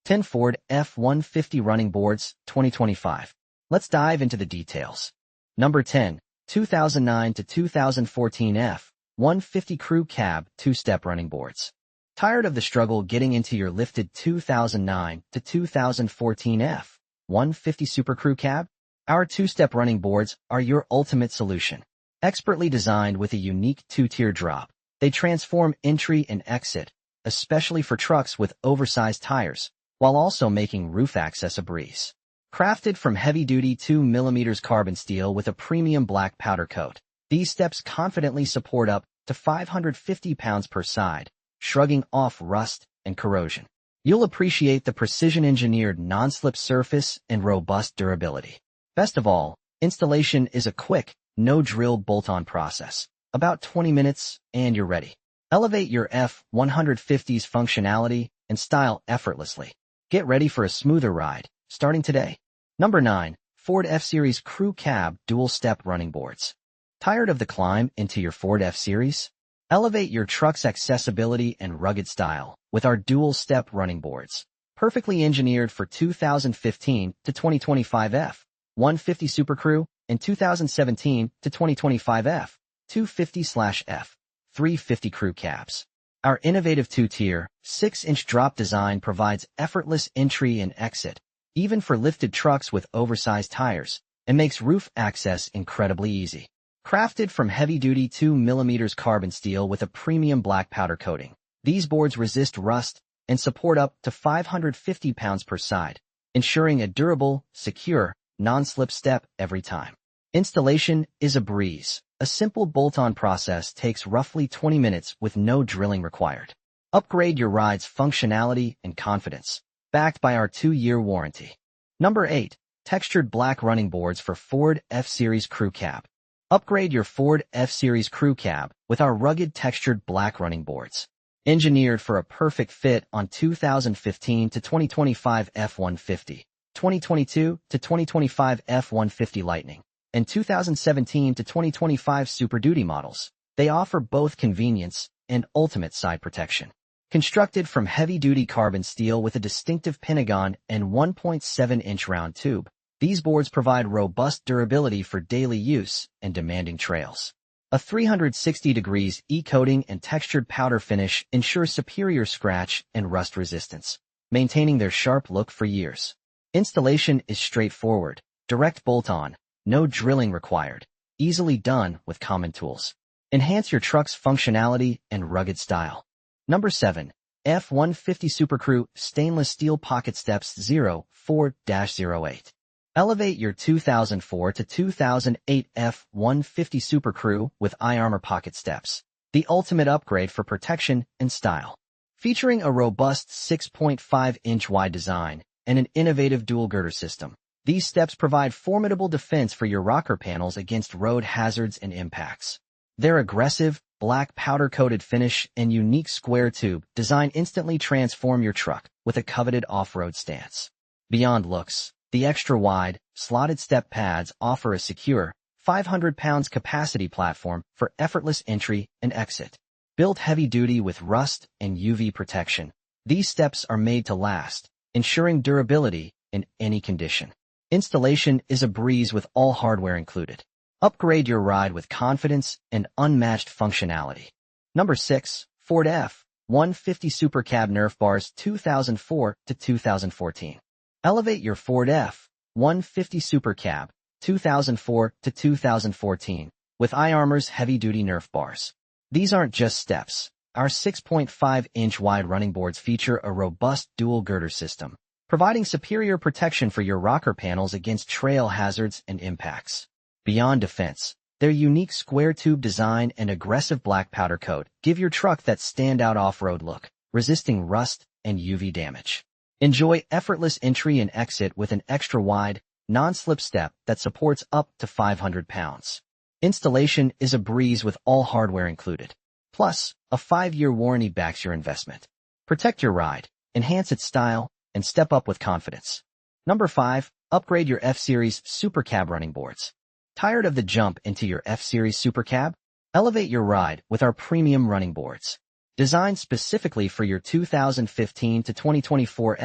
10 Ford F-150 running boards, 2025. Let's dive into the details. Number 10, 2009 to 2014 F-150 Crew Cab 2-step running boards. Tired of the struggle getting into your lifted 2009 to 2014 F-150 SuperCrew cab? Our 2-step running boards are your ultimate solution. Expertly designed with a unique 2-tier drop, they transform entry and exit, especially for trucks with oversized tires, while also making roof access a breeze. Crafted from heavy-duty 2mm carbon steel with a premium black powder coat, these steps confidently support up to 550 pounds per side, shrugging off rust and corrosion. You'll appreciate the precision-engineered non-slip surface and robust durability. Best of all, installation is a quick, no-drill bolt-on process. About 20 minutes, and you're ready. Elevate your F-150's functionality and style effortlessly. Get ready for a smoother ride, starting today. Number 9. Ford F-Series Crew Cab Dual-Step Running Boards. Tired of the climb into your Ford F-Series? Elevate your truck's accessibility and rugged style with our dual-step running boards. Perfectly engineered for 2015 to 2025 F-150 SuperCrew and 2017 to 2025 F-250/F-350 Crew Cabs. Our innovative 2-tier, 6-inch drop design provides effortless entry and exit, even for lifted trucks with oversized tires, and makes roof access incredibly easy. Crafted from heavy-duty 2mm carbon steel with a premium black powder coating, these boards resist rust and support up to 550 pounds per side, ensuring a durable, secure, non-slip step every time. Installation is a breeze. A simple bolt-on process takes roughly 20 minutes with no drilling required. Upgrade your ride's functionality and confidence, backed by our 2-year warranty. Number 8. Textured black running boards for Ford F-Series Crew Cab. Upgrade your Ford F-Series Crew Cab with our rugged textured black running boards. Engineered for a perfect fit on 2015 to 2025 F-150, 2022 to 2025 F-150 Lightning, and 2017 to 2025 Super Duty models, they offer both convenience and ultimate side protection. Constructed from heavy-duty carbon steel with a distinctive pentagon and 1.7-inch round tube, these boards provide robust durability for daily use and demanding trails. A 360 degrees E-coating and textured powder finish ensures superior scratch and rust resistance, maintaining their sharp look for years. Installation is straightforward, direct bolt-on, no drilling required, easily done with common tools. Enhance your truck's functionality and rugged style. Number 7. F-150 SuperCrew Stainless Steel Pocket Steps 04-08. Elevate your 2004 to 2008 F-150 SuperCrew with iArmor Pocket Steps, the ultimate upgrade for protection and style. Featuring a robust 6.5-inch wide design and an innovative dual girder system, these steps provide formidable defense for your rocker panels against road hazards and impacts. Their aggressive, black powder-coated finish and unique square tube design instantly transform your truck with a coveted off-road stance. Beyond looks, the extra-wide, slotted step pads offer a secure, 500 pounds capacity platform for effortless entry and exit. Built heavy-duty with rust and UV protection, these steps are made to last, ensuring durability in any condition. Installation is a breeze with all hardware included. Upgrade your ride with confidence and unmatched functionality. Number 6. Ford F-150 Super Cab Nerf Bars 2004 to 2014. Elevate your Ford F-150 Super Cab 2004 to 2014 with iArmor's heavy-duty Nerf bars. These aren't just steps. Our 6.5-inch wide running boards feature a robust dual girder system, providing superior protection for your rocker panels against trail hazards and impacts. Beyond defense, their unique square tube design and aggressive black powder coat give your truck that standout off-road look, resisting rust and UV damage. Enjoy effortless entry and exit with an extra-wide, non-slip step that supports up to 500 pounds. Installation is a breeze with all hardware included. Plus, a 5-year warranty backs your investment. Protect your ride, enhance its style, and step up with confidence. Number 5. Upgrade your F-Series Super Cab running boards. Tired of the jump into your F-Series Super Cab? Elevate your ride with our premium running boards. Designed specifically for your 2015 to 2024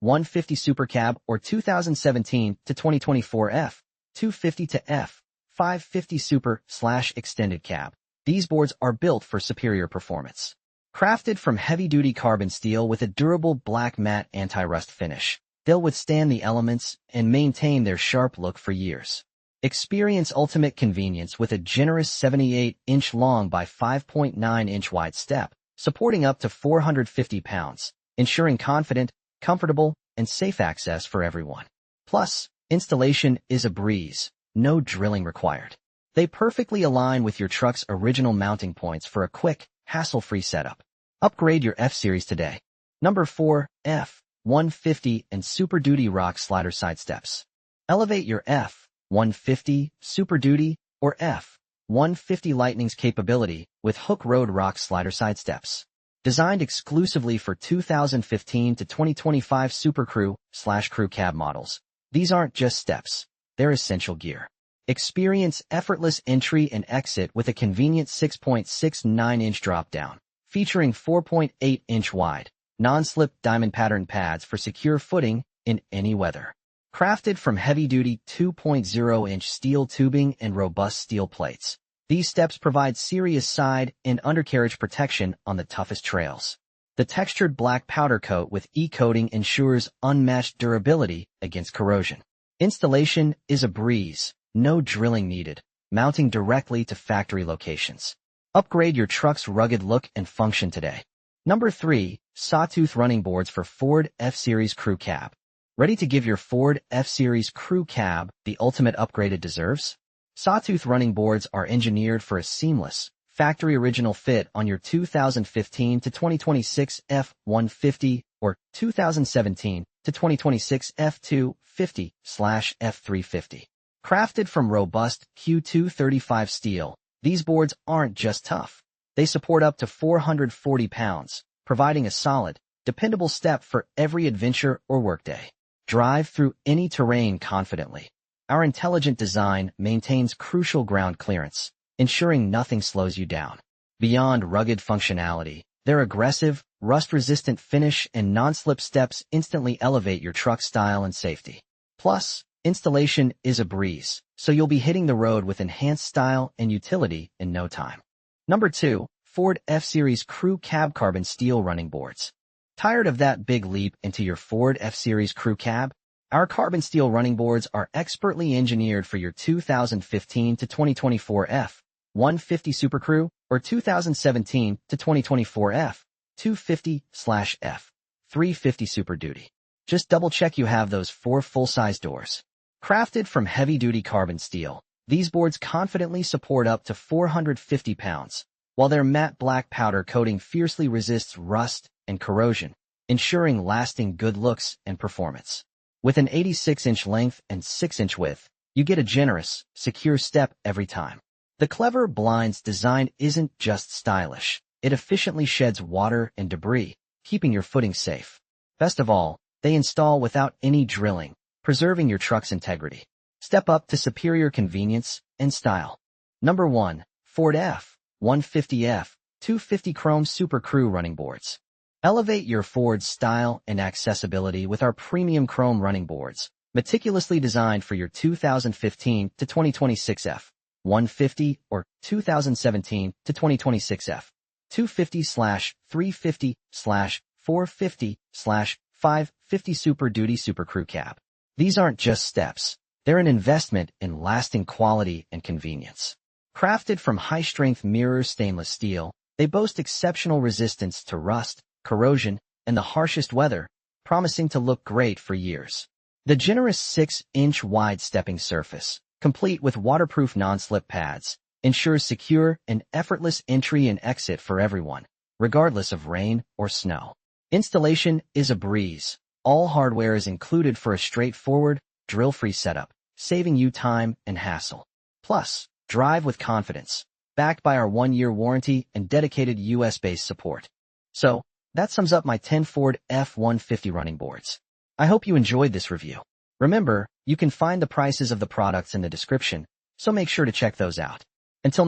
F-150 Super Cab or 2017 to 2024 F-250 to F-550 Super/Extended Cab. These boards are built for superior performance. Crafted from heavy-duty carbon steel with a durable black matte anti-rust finish, they'll withstand the elements and maintain their sharp look for years. Experience ultimate convenience with a generous 78-inch long by 5.9-inch wide step, supporting up to 450 pounds, ensuring confident, comfortable, and safe access for everyone. Plus, installation is a breeze, no drilling required. They perfectly align with your truck's original mounting points for a quick, hassle-free setup. Upgrade your F-Series today. Number 4, F-150 and Super Duty Rock Slider Side Steps. Elevate your F-150, Super Duty, or F-150 Lightning's capability with Hook Road Rock Slider Side Steps. Designed exclusively for 2015 to 2025 SuperCrew/Crew Cab models, these aren't just steps, they're essential gear. Experience effortless entry and exit with a convenient 6.69-inch drop-down, featuring 4.8-inch wide, non-slip diamond pattern pads for secure footing in any weather. Crafted from heavy-duty 2.0-inch steel tubing and robust steel plates, these steps provide serious side and undercarriage protection on the toughest trails. The textured black powder coat with E-coating ensures unmatched durability against corrosion. Installation is a breeze, no drilling needed, mounting directly to factory locations. Upgrade your truck's rugged look and function today. Number 3, Sawtooth Running Boards for Ford F-Series Crew Cab. Ready to give your Ford F-Series Crew Cab the ultimate upgrade it deserves? Sawtooth running boards are engineered for a seamless, factory-original fit on your 2015 to 2026 F-150 or 2017 to 2026 F-250/F-350. Crafted from robust Q235 steel, these boards aren't just tough. They support up to 440 pounds, providing a solid, dependable step for every adventure or workday. Drive through any terrain confidently. Our intelligent design maintains crucial ground clearance, ensuring nothing slows you down. Beyond rugged functionality, their aggressive, rust-resistant finish and non-slip steps instantly elevate your truck's style and safety. Plus, installation is a breeze, so you'll be hitting the road with enhanced style and utility in no time. Number 2, Ford F-Series Crew Cab Carbon Steel Running Boards. Tired of that big leap into your Ford F-Series Crew Cab? Our carbon steel running boards are expertly engineered for your 2015 to 2024 F-150 SuperCrew or 2017 to 2024 F-250/F-350 Super Duty. Just double-check you have those 4 full-size doors. Crafted from heavy-duty carbon steel, these boards confidently support up to 450 pounds, while their matte black powder coating fiercely resists rust and corrosion, ensuring lasting good looks and performance. With an 86-inch length and 6-inch width, you get a generous, secure step every time. The clever blinds design isn't just stylish, it efficiently sheds water and debris, keeping your footing safe. Best of all, they install without any drilling, preserving your truck's integrity. Step up to superior convenience and style. Number 1, Ford F-150 F-250 Chrome SuperCrew Running Boards. Elevate your Ford's style and accessibility with our premium chrome running boards, meticulously designed for your 2015 to 2026 F-150 or 2017 to 2026 F-250/350/450/550 Super Duty SuperCrew Cab. These aren't just steps, they're an investment in lasting quality and convenience. Crafted from high-strength mirror stainless steel, they boast exceptional resistance to rust, corrosion, and the harshest weather, promising to look great for years. The generous 6-inch wide stepping surface, complete with waterproof non-slip pads, ensures secure and effortless entry and exit for everyone, regardless of rain or snow. Installation is a breeze. All hardware is included for a straightforward, drill-free setup, saving you time and hassle. Plus, drive with confidence, backed by our 1-year warranty and dedicated US-based support. So, that sums up my 10 Ford F-150 running boards. I hope you enjoyed this review. Remember, you can find the prices of the products in the description, so make sure to check those out. Until